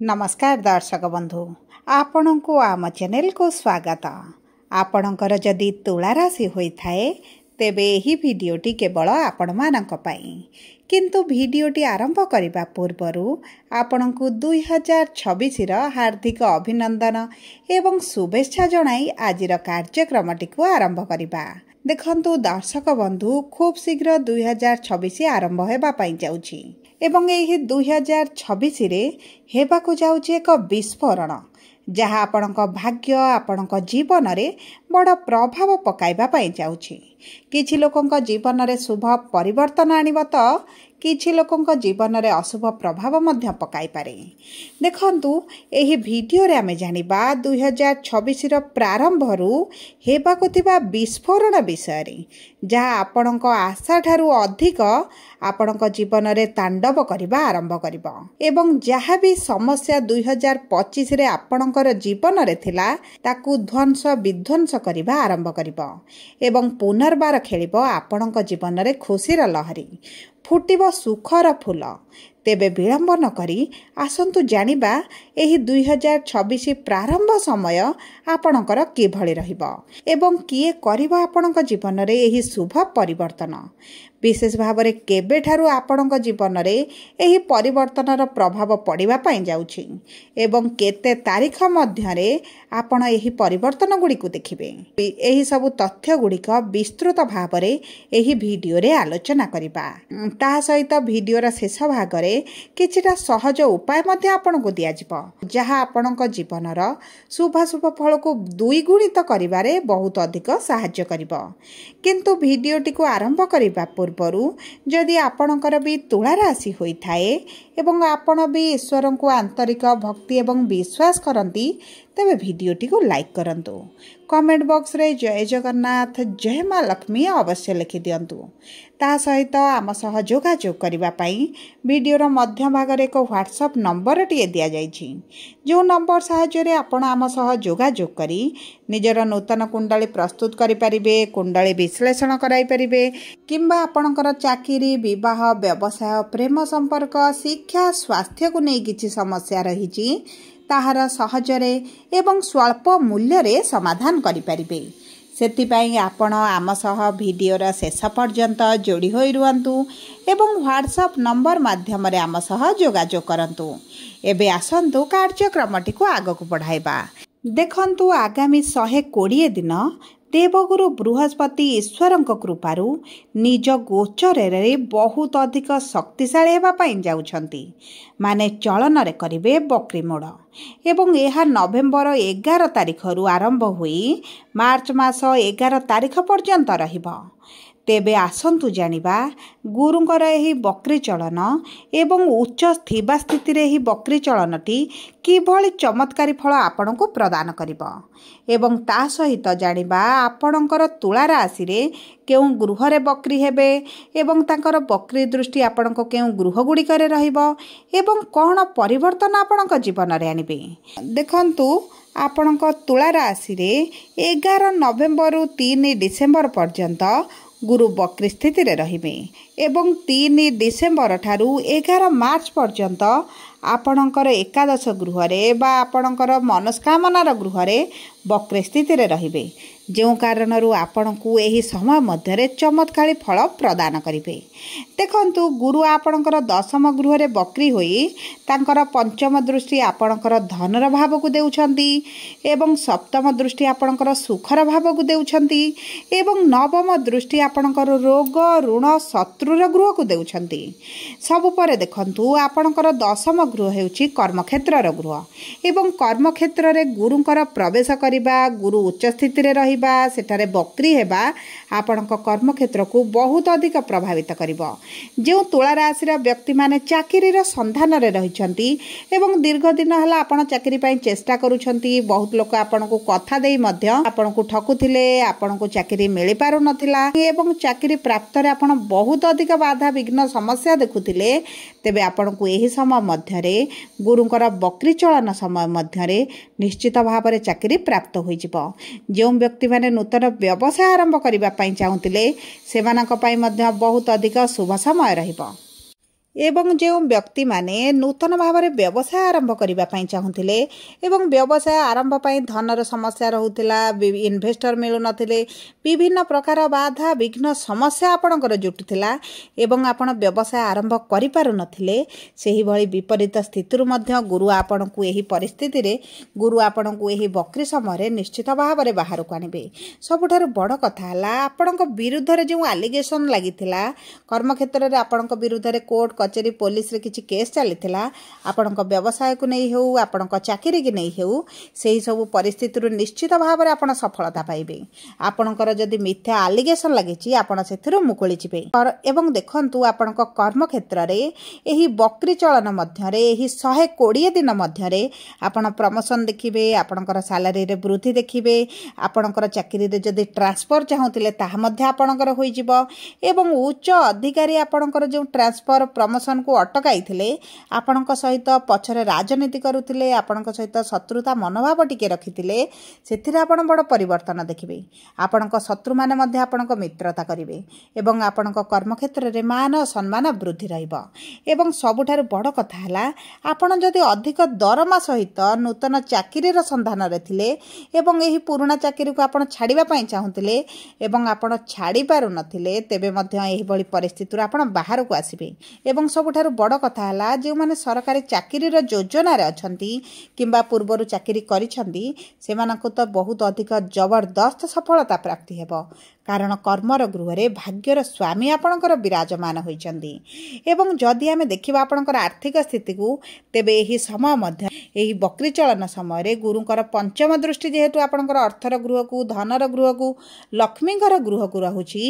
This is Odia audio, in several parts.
नमस्कार दर्शक बंधु आपण को आम चैनल को स्वागत। आपणकर जदि तुला राशि होइथाए तेबे एही भिडियोटी केवल आपण मानक पाई। किंतु भिडियोटी आरंभ करने पूर्वरु आपण को 2026 रो हार्दिक अभिनंदन एवं शुभेच्छा जणाई आजिर कार्यक्रमटी को आरंभ करिबा। देखंतु दर्शक बंधु खूब शीघ्र 2026 आरंभ हेबा पाई जाउची एवं एही 2026 रे हेबाकु जाउची एक विस्फोरण जहाँ आपणक भाग्य आपणक जीवन रे बड़ प्रभाव पकाइबा पाई जाउची। किछि लोकंक जीवन रे शुभ परिवर्तन आनिब तो किछि लोकंक जीवन रे अशुभ प्रभाव मध्य पकाई पारे। देखंतु एही भिडियो रे आमे जानिबा 2026 रो प्रारंभ रु हेबाकु थिबा विस्फोरण विषय रे जहाँ आपणक आशा ठारू अधिक आपणक जीवन रे तांडव करिबा आरंभ करिबो एवं जहाँ भी समस्या 2025 रे आपणकर जीवन रे थिला ताकू ध्वंस विध्वंस करिबा आरंभ करिबो एवं पुनर्बार खेलिबो आपणक जीवन रे खुशीर लहरी फुटिबो सुखर फूल। तेबे विलंब न करी आसंतु जानिबा एही 2026 प्रारंभ समय आपणकर किभଳି रहिबो एवं किए करिबो आपणक जीवन रे एही शुभ परिवर्तन। विशेष भाव रे केबे ठारू आपणक जीवन रे एही परिवर्तनर प्रभाव पड़िबा पाई जाउछि एवं केते तारीख मध्य रे आपण एही परिवर्तन गुडी को देखिबे। एही सब तथ्य गुडी को विस्तृत भाव रे एही वीडियो रे आलोचना करिबा। ता सहित वीडियो रा शेष भाग रे किछिटा सहज उपाय मध्य आपण को दिया जिवो जहाँ आपणक जीवनर शुभाशुभ फल को दुई गुणित करिबारे बहुत अधिक सहाय्य करिवो। किंतु वीडियोटी को आरंभ करिबा पूर्वरु जदि आपणकर भी तुला राशि होइथाए एवं आपण भी ईश्वर को आंतरिक भक्ति एवं विश्वास करती तेबे वीडियोटी को लाइक करंतु। कमेंट बॉक्स रे जय जगन्नाथ जय मां लक्ष्मी अवश्य लिखि दियंतु। ता सहित आम सह जोगाजोग करिबा पई वीडियोर मध्य भाग रे एक व्हाट्सएप नंबर टिए दिया जाइछि जो नंबर सहायता रे आपण आम सह जोगाजोग करी निजर नूतन कुंडली प्रस्तुत करि परिबे कुंडली विश्लेषण कराई परिबे किंबा आपणकर चाकरी विवाह व्यवसाय प्रेम संपर्क शिक्षा स्वास्थ्य को नहीं किछि समस्या रहिछि ताहार सहजरे एवं स्वल्प मूल्य रे समाधान करि परिबे। सेतिपाई आपण आम सह भिडियोर शेष पर्यंत जोड़ी होई रुहंतु एवं व्हाट्सएप नंबर माध्यम रे आम सह जोगाजोग करंतु। एबे आसंतु कार्यक्रमटी को आगकु बढ़ाइबा। देखंतु आगामी 120 दिन देवगुरु बृहस्पति ईश्वरंक कृपारु निज गोचर रे बहुत अधिक शक्तिशाली हेबा पाई जाउछंती माने चलन रे करिवे बकरी मोड़ एवं यह नवेम्बर 11 तारिख रु आरंभ हुई मार्च मास 11 तारिख पर्यंत रहिबो। तेबे आसंतु जानिबा गुरुंकर एही बकरी चलन एवं उच्च स्थिबा स्थिति रे एही बकरी चलनटी किभଳି चमत्कारी फल आपण को प्रदान करिबो एवं ता सहित जानिबा आपणकर तुला राशि रे केउ गृह रे बकरी हेबे एवं तांकर बकरी दृष्टि आपण को केउ गृह गुडी करे रहिबो एवं कोन परिवर्तन आपणक जीवन रे आनिबे। देखंतु आपणक तुला राशि रे 11 नवेम्बर रु 3 डिसेम्बर पर्यंत गुरु बकरी स्थिति रे रहिबे एवं 3 डिसेम्बर ठारू 11 मार्च पर्यंत आपणकर एकादश गृह रे बा आपणकर मनस्कामनार गृह रे बकरी स्थिति रे रहिबे जो कारण आपण को एही समय मध्य रे चमत्कारी फल प्रदान करिवे। देखंतु गुरु आपणकर दशम गृह रे बकरी होई तांकर पंचम दृष्टि आपणकर धनर भाव को देउछंती एवं सप्तम दृष्टि आपणकर सुखर भाव को देउछंती एवं नवम दृष्टि आपणकर रोग ऋण शत्रुर गृह को देउछंती। सब परे देखंतु आपणकर दशम गृह हेउची कर्मक्षेत्रर गृह एवं कर्मक्षेत्र रे गुरुंकर प्रवेश करिबा गुरु उच्च स्थिति रे रहिबा सेठारे बकरी हेबा आपणक कर्मक्षेत्र को बहुत अधिक प्रभावित करिबो। जो तुला राशि रा व्यक्ति माने चाकरी रा संधान रे रहिछंती एवं दीर्घ दिन हला आपण चाकरी पई चेष्टा करूछंती बहुत लोक आपण को कथा देई मध्य आपण को ठकुथिले आपण को चाकरी मिलि पारु नथिला एवं चाकरी प्राप्त रे आपण बहुत अधिक बाधा विघ्न समस्या देखुथिले तेबे आपण को एही समय मध्य रे गुरुंकर बकरी चलन समय मध्य रे निश्चित भाव रे चाकरी प्राप्त होई जिवो। जो व्यक्ति माने नूतन व्यवसाय आरंभ करिबा पई चाहुतिले सेमानक पई मध्य बहुत अधिक शुभ समय रहिबो। ଏବଂ ଯେଉଁ ବ୍ୟକ୍ତିମାନେ ନୂତନ ଭାବରେ ବ୍ୟବସାୟ ଆରମ୍ଭ କରିବା ପାଇଁ ଚାହୁଁଥିଲେ ଏବଂ ବ୍ୟବସାୟ ଆରମ୍ଭ ପାଇଁ ଧନର ସମସ୍ୟା ରହୁଥିଲା, ଇନଭେଷ୍ଟର ମିଳୁନଥିଲେ, ବିଭିନ୍ନ ପ୍ରକାର ବାଧା ବିଘ୍ନ ସମସ୍ୟା ଆପଣଙ୍କର ଜୁଟୁଥିଲା ଏବଂ ଆପଣ ବ୍ୟବସାୟ ଆରମ୍ଭ କରିପାରୁନଥିଲେ, ସେହିଭଳି ବିପରୀତ ସ୍ଥିତିରୁ ମଧ୍ୟ ଗୁରୁ ଆପଣଙ୍କୁ ଏହି ପରିସ୍ଥିତିରେ ଗୁରୁ ଆପଣଙ୍କୁ ଏହି ବକ୍ରି ସମୟରେ ନିଶ୍ଚିତ ଭାବରେ ବାହାରକୁ ଆଣିବେ। ସବୁଠାରୁ ବଡ଼ କଥା ହେଲା ଆପଣଙ୍କ ବିରୁଦ୍ଧରେ ଯେଉଁ ଆଲିଗେସନ୍ ଲାଗିଥିଲା, କର୍ମକ୍ଷେତ୍ରରେ ଆପଣଙ୍କ ବିରୁଦ୍ଧରେ କୋର୍ଟ କଚେରୀ ପୋଲିସରେ କିଛି କେସ୍ ଚାଲିଥିଲା, ଆପଣଙ୍କ ବ୍ୟବସାୟକୁ ନେଇ ହେଉ, ଆପଣଙ୍କ ଚାକିରିକି ନେଇ ହେଉ, ସେହି ସବୁ ପରିସ୍ଥିତିରୁ ନିଶ୍ଚିତ ଭାବରେ ଆପଣ ସଫଳତା ପାଇବେ। ଆପଣଙ୍କର ଯଦି ମିଥ୍ୟା ଆଲିଗେସନ୍ ଲାଗିଛି ଆପଣ ସେଥିରୁ ମୁକୁଳି ଯିବେ। ଏବଂ ଦେଖନ୍ତୁ ଆପଣଙ୍କ କର୍ମକ୍ଷେତ୍ରରେ ଏହି ବକ୍ରି ଚଳନ ମଧ୍ୟରେ ଏହି 120 ଦିନ ମଧ୍ୟରେ ଆପଣ ପ୍ରମୋସନ୍ ଦେଖିବେ, ଆପଣଙ୍କର ସାଲାରୀରେ ବୃଦ୍ଧି ଦେଖିବେ, ଆପଣଙ୍କର ଚାକିରିରେ ଯଦି ଟ୍ରାନ୍ସଫର ଚାହୁଁଥିଲେ ତାହା ମଧ୍ୟ ଆପଣଙ୍କର ହୋଇଯିବ ଏବଂ ଉଚ୍ଚ ଅଧିକାରୀ ଆପଣଙ୍କର ଯେଉଁ ଟ୍ରାନ୍ସଫର ପ୍ରମୋସନକୁ ଅଟକାଇଥିଲେ, ଆପଣଙ୍କ ସହିତ ପଛରେ ରାଜନୀତି କରୁଥିଲେ, ଆପଣଙ୍କ ସହିତ ଶତ୍ରୁତା ମନୋଭାବ ଟିକେ ରଖିଥିଲେ, ସେଥିରେ ଆପଣ ବଡ଼ ପରିବର୍ତ୍ତନ ଦେଖିବେ। ଆପଣଙ୍କ ଶତ୍ରୁମାନେ ମଧ୍ୟ ଆପଣଙ୍କ ମିତ୍ରତା କରିବେ ଏବଂ ଆପଣଙ୍କ କର୍ମକ୍ଷେତ୍ରରେ ମାନ ସମ୍ମାନ ବୃଦ୍ଧି ରହିବ। ଏବଂ ସବୁଠାରୁ ବଡ଼ କଥା ହେଲା ଆପଣ ଯଦି ଅଧିକ ଦରମା ସହିତ ନୂତନ ଚାକିରିର ସନ୍ଧାନରେ ଥିଲେ ଏବଂ ଏହି ପୁରୁଣା ଚାକିରିକୁ ଆପଣ ଛାଡ଼ିବା ପାଇଁ ଚାହୁଁଥିଲେ ଏବଂ ଆପଣ ଛାଡ଼ି ପାରୁନଥିଲେ, ତେବେ ମଧ୍ୟ ଏହିଭଳି ପରିସ୍ଥିତିରୁ ଆପଣ ବାହାରକୁ ଆସିବେ। ଏବଂ ସବୁଠାରୁ ବଡ଼ କଥା ହେଲା ଯେଉଁମାନେ ସରକାରୀ ଚାକିରିର ଯୋଜନାରେ ଅଛନ୍ତି କିମ୍ବା ପୂର୍ବରୁ ଚାକିରି କରିଛନ୍ତି, ସେମାନଙ୍କୁ ତ ବହୁତ ଅଧିକ ଜବରଦସ୍ତ ସଫଳତା ପ୍ରାପ୍ତି ହେବ, କାରଣ କର୍ମର ଗୃହରେ ଭାଗ୍ୟର ସ୍ୱାମୀ ଆପଣଙ୍କର ବିରାଜମାନ ହୋଇଛନ୍ତି। ଏବଂ ଯଦି ଆମେ ଦେଖିବା ଆପଣଙ୍କର ଆର୍ଥିକ ସ୍ଥିତିକୁ, ତେବେ ଏହି ସମୟ ମଧ୍ୟ ଏହି ବକ୍ରି ଚଳନ ସମୟରେ ଗୁରୁଙ୍କର ପଞ୍ଚମ ଦୃଷ୍ଟି ଯେହେତୁ ଆପଣଙ୍କର ଅର୍ଥର ଗୃହକୁ, ଧନର ଗୃହକୁ, ଲକ୍ଷ୍ମୀଙ୍କର ଗୃହକୁ ରହୁଛି,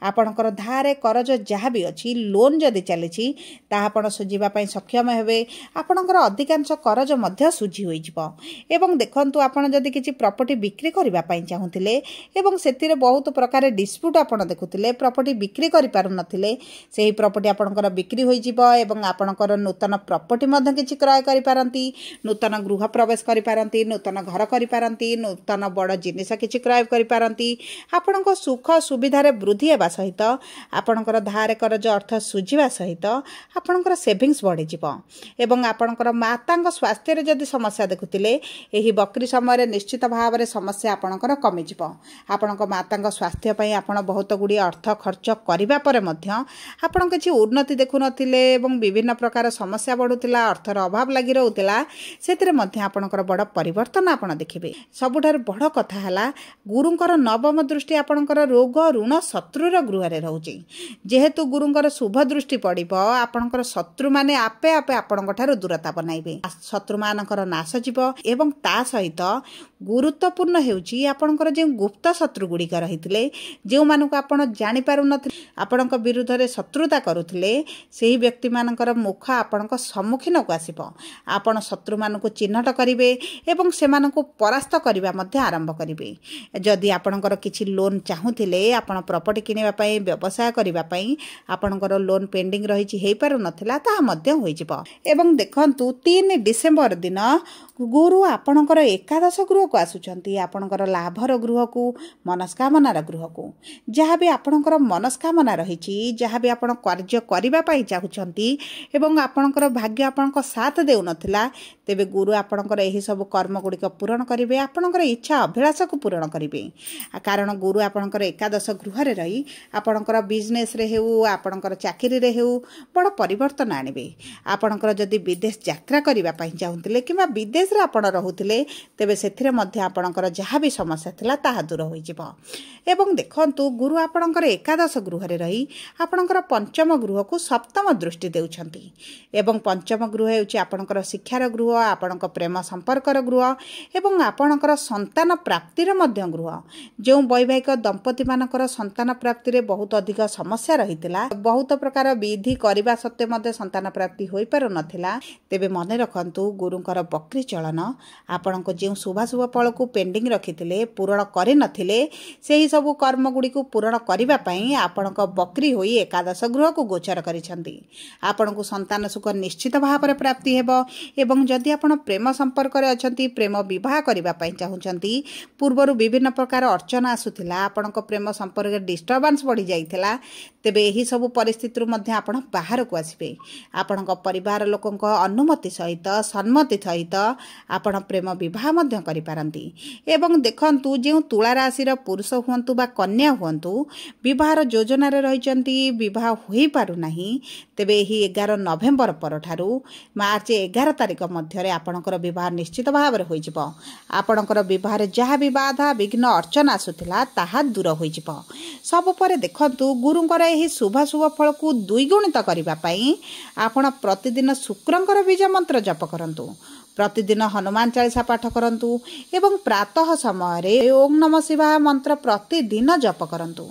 ଆପଣଙ୍କର ଧାରେ କରଜ ଯାହା ବି ଅଛି, ଲୋନ୍ ଯଦି ଚାଲିଛି ତାହା ଆପଣ ସୁଝିବା ପାଇଁ ସକ୍ଷମ ହେବେ। ଆପଣଙ୍କର ଅଧିକାଂଶ କରଜ ମଧ୍ୟ ସୁଝି ହୋଇଯିବ। ଏବଂ ଦେଖନ୍ତୁ ଆପଣ ଯଦି କିଛି ପ୍ରପର୍ଟି ବିକ୍ରି କରିବା ପାଇଁ ଚାହୁଁଥିଲେ ଏବଂ ସେଥିରେ ବହୁତ ପ୍ରକାର ଡିସ୍ପ୍ୟୁଟ୍ ଆପଣ ଦେଖୁଥିଲେ, ପ୍ରପର୍ଟି ବିକ୍ରି କରିପାରୁନଥିଲେ, ସେହି ପ୍ରପର୍ଟି ଆପଣଙ୍କର ବିକ୍ରି ହୋଇଯିବ ଏବଂ ଆପଣଙ୍କର ନୂତନ ପ୍ରପର୍ଟି ମଧ୍ୟ କିଛି କ୍ରୟ କରିପାରନ୍ତି, ନୂତନ ଗୃହ ପ୍ରବେଶ କରିପାରନ୍ତି, ନୂତନ ଘର କରିପାରନ୍ତି, ନୂତନ ବଡ଼ ଜିନିଷ କିଛି କ୍ରୟ କରିପାରନ୍ତି। ଆପଣଙ୍କ ସୁଖ ସୁବିଧାରେ ବୃଦ୍ଧି ହେବା ସହିତ ଆପଣଙ୍କର ଧାର କରଜ ଅର୍ଥ ସୁଝିବା ସହିତ ଆପଣଙ୍କର ସେଭିଙ୍ଗସ୍ ବଢ଼ିଯିବ ଏବଂ ଆପଣଙ୍କର ମାତାଙ୍କ ସ୍ୱାସ୍ଥ୍ୟରେ ଯଦି ସମସ୍ୟା ଦେଖୁଥିଲେ, ଏହି ବକ୍ରି ସମୟରେ ନିଶ୍ଚିତ ଭାବରେ ସମସ୍ୟା ଆପଣଙ୍କର କମିଯିବ। ଆପଣଙ୍କ ମାତାଙ୍କ ସ୍ୱାସ୍ଥ୍ୟ ପାଇଁ ଆପଣ ବହୁତ ଗୁଡ଼ିଏ ଅର୍ଥ ଖର୍ଚ୍ଚ କରିବା ପରେ ମଧ୍ୟ ଆପଣ କିଛି ଉନ୍ନତି ଦେଖୁନଥିଲେ ଏବଂ ବିଭିନ୍ନ ପ୍ରକାର ସମସ୍ୟା ବଢ଼ୁଥିଲା, ଅର୍ଥର ଅଭାବ ଲାଗି ରହୁଥିଲା, ସେଥିରେ ମଧ୍ୟ ଆପଣଙ୍କର ବଡ଼ ପରିବର୍ତ୍ତନ ଆପଣ ଦେଖିବେ। ସବୁଠାରୁ ବଡ଼ କଥା ହେଲା ଗୁରୁଙ୍କର ନବମ ଦୃଷ୍ଟି ଆପଣଙ୍କର ରୋଗ ଋଣ ଶତ୍ରୁର ଗୃହରେ ରହୁଛି। ଯେହେତୁ ଗୁରୁଙ୍କର ଶୁଭ ଦୃଷ୍ଟି ପଡ଼ିବ, ଆପଣଙ୍କର ଶତ୍ରୁମାନେ ଆପେ ଆପେ ଆପଣଙ୍କ ଠାରୁ ଦୂରତା ବନାଇବେ, ଶତ୍ରୁମାନଙ୍କର ନାଶ ଯିବ ଏବଂ ତା ସହିତ ଗୁରୁତ୍ୱପୂର୍ଣ୍ଣ ହେଉଛି ଆପଣଙ୍କର ଯେଉଁ ଗୁପ୍ତ ଶତ୍ରୁ ଗୁଡ଼ିକ ରହିଥିଲେ, ଯେଉଁମାନଙ୍କୁ ଆପଣ ଜାଣିପାରୁନଥିଲେ, ଆପଣଙ୍କ ବିରୁଦ୍ଧରେ ଶତ୍ରୁତା କରୁଥିଲେ, ସେହି ବ୍ୟକ୍ତିମାନଙ୍କର ମୁଖ ଆପଣଙ୍କ ସମ୍ମୁଖୀନକୁ ଆସିବ। ଆପଣ ଶତ୍ରୁମାନଙ୍କୁ ଚିହ୍ନଟ କରିବେ ଏବଂ ସେମାନଙ୍କୁ ପରାସ୍ତ କରିବା ମଧ୍ୟ ଆରମ୍ଭ କରିବେ। ଯଦି ଆପଣଙ୍କର କିଛି ଲୋନ୍ ଚାହୁଁଥିଲେ, ଆପଣ ପ୍ରପର୍ଟି କିଣିବା ପାଇଁ, ବ୍ୟବସାୟ କରିବା ପାଇଁ, ଆପଣଙ୍କର ଲୋନ୍ ପେଣ୍ଡିଂ ରହିଛି, ହେଇପାରୁନଥିଲା, ତାହା ମଧ୍ୟ ହୋଇଯିବ। ଏବଂ ଦେଖନ୍ତୁ 3 ଡିସେମ୍ବର ଦିନ ଗୁରୁ ଆପଣଙ୍କର ଏକାଦଶ ଗୃହକୁ ଆସୁଛନ୍ତି, ଆପଣଙ୍କର ଲାଭର ଗୃହକୁ, ମନସ୍କାମନାର ଗୃହକୁ। ଯାହା ବି ଆପଣଙ୍କର ମନସ୍କାମନା ରହିଛି, ଯାହା ବି ଆପଣ କାର୍ଯ୍ୟ କରିବା ପାଇଁ ଚାହୁଁଛନ୍ତି ଏବଂ ଆପଣଙ୍କର ଭାଗ୍ୟ ଆପଣଙ୍କ ସାଥ ଦେଉନଥିଲା, ତେବେ ଗୁରୁ ଆପଣଙ୍କର ଏହିସବୁ କର୍ମଗୁଡ଼ିକ ପୂରଣ କରିବେ, ଆପଣଙ୍କର ଇଚ୍ଛା ଅଭିଳାଷକୁ ପୂରଣ କରିବେ। କାରଣ ଗୁରୁ ଆପଣଙ୍କର ଏକାଦଶ ଗୃହରେ ରହି ଆପଣଙ୍କର ବିଜନେସ୍ରେ ହେଉ, ଆପଣଙ୍କର ଚାକିରିରେ ହେଉ, ବଡ଼ ପରିବର୍ତ୍ତନ ଆଣିବେ। ଆପଣଙ୍କର ଯଦି ବିଦେଶ ଯାତ୍ରା କରିବା ପାଇଁ ଚାହୁଁଥିଲେ କିମ୍ବା ବିଦେଶରେ ଆପଣ ରହୁଥିଲେ, ତେବେ ସେଥିରେ ମଧ୍ୟ ଆପଣଙ୍କର ଯାହା ବି ସମସ୍ୟା ଥିଲା ତାହା ଦୂର ହୋଇଯିବ। ଏବଂ ଦେଖନ୍ତୁ ଗୁରୁ ଆପଣଙ୍କର ଏକାଦଶ ଗୃହରେ ରହି ଆପଣଙ୍କର ପଞ୍ଚମ ଗୃହକୁ ସପ୍ତମ ଦୃଷ୍ଟି ଦେଉଛନ୍ତି ଏବଂ ପଞ୍ଚମ ଗୃହ ହେଉଛି ଆପଣଙ୍କର ଶିକ୍ଷାର ଗୃହ, ଆପଣଙ୍କ ପ୍ରେମ ସମ୍ପର୍କର ଗୃହ ଏବଂ ଆପଣଙ୍କର ସନ୍ତାନ ପ୍ରାପ୍ତିର ମଧ୍ୟ ଗୃହ। ଯେଉଁ ବୈବାହିକ ଦମ୍ପତିମାନଙ୍କର ସନ୍ତାନ ପ୍ରାପ୍ତିରେ ବହୁତ ଅଧିକ ସମସ୍ୟା ରହିଥିଲା, ବହୁତ ପ୍ରକାର ବିଧି କରିବା ସତ୍ତ୍ୱେ ମଧ୍ୟ ସନ୍ତାନ ପ୍ରାପ୍ତି ହୋଇପାରୁନଥିଲା, ତେବେ ମନେ ରଖନ୍ତୁ ଗୁରୁଙ୍କର ବକ୍ରି ଚଳନ ଆପଣଙ୍କୁ ଯେଉଁ ଶୁଭାଶୁଭ ଫଳକୁ ପେଣ୍ଡିଂ ରଖିଥିଲେ, ପୂରଣ କରିନଥିଲେ, ସେହି ସବୁ କର୍ମଗୁଡ଼ିକୁ ପୂରଣ କରିବା ପାଇଁ ଆପଣଙ୍କ ବକ୍ରି ହୋଇ ଏକାଦଶ ଗୃହକୁ ଗୋଚର କରିଛନ୍ତି। ଆପଣଙ୍କୁ ସନ୍ତାନ ସୁଖ ନିଶ୍ଚିତ ଭାବରେ ପ୍ରାପ୍ତି ହେବ ଏବଂ ଯଦି जदि आपण प्रेम संपर्क रे अछंती प्रेम विवाह करबा पई चाहुचंती पूर्वरु विभिन्न प्रकार अर्चना आसुथिला आपणक प्रेम संपर्क डिस्टर्बेंस बढ़ी जाइथिला तेबे एही सब परिस्थिति रु मध्ये आपण बाहर को आसीबे आपणक परिवार लोकक अनुमति सहित सम्मति सहित आपण प्रेम विवाह मध्ये करि पारंती एवं देखंतु जे तुला राशि रा पुरुष हुंतु बा कन्या हुंतु विवाह योजना रे रहिचंती विवाह होई पारु नाही तेबे एही 11 नवेम्बर परठारु मार्च 11 तारिख मध्य आपणकर विवाह निश्चित भाव में हो आपणकर विवाह जहाँ भी बाधा विघ्न अर्चना आसुला ताहा दूर हो सब पर देखु गुरुंकर यही शुभ शुभ फल को द्विगुणित करने आपण प्रतिदिन शुक्रंकर बीज मंत्र जप करंतु प्रतिदिन हनुमान चालीसा पाठ करंतु एवं प्रातः समय ओम नमः शिवाय मंत्र प्रतिदिन जप करंतु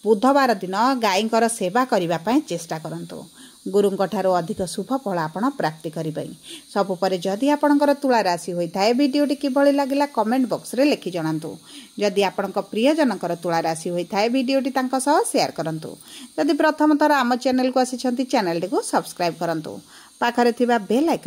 बुधवार दिन गायींकर सेवा करने चेष्टा करंतु गुरुंक ठारो अधिक शुभ फल आपण प्राप्ति करें सब पर जदि आपणकर तुला राशि होता है वीडियोटी किभली लगिला कमेंट बॉक्स रे लिखि जणांतु जदि आपणक प्रियजनकर तुला राशि होता है वीडियोटी तांका सह शेयर करंतु जदि प्रथम थर आम चैनल को आसी चैनल को सब्सक्राइब करंतु पाखरे थिबा बेल आइकन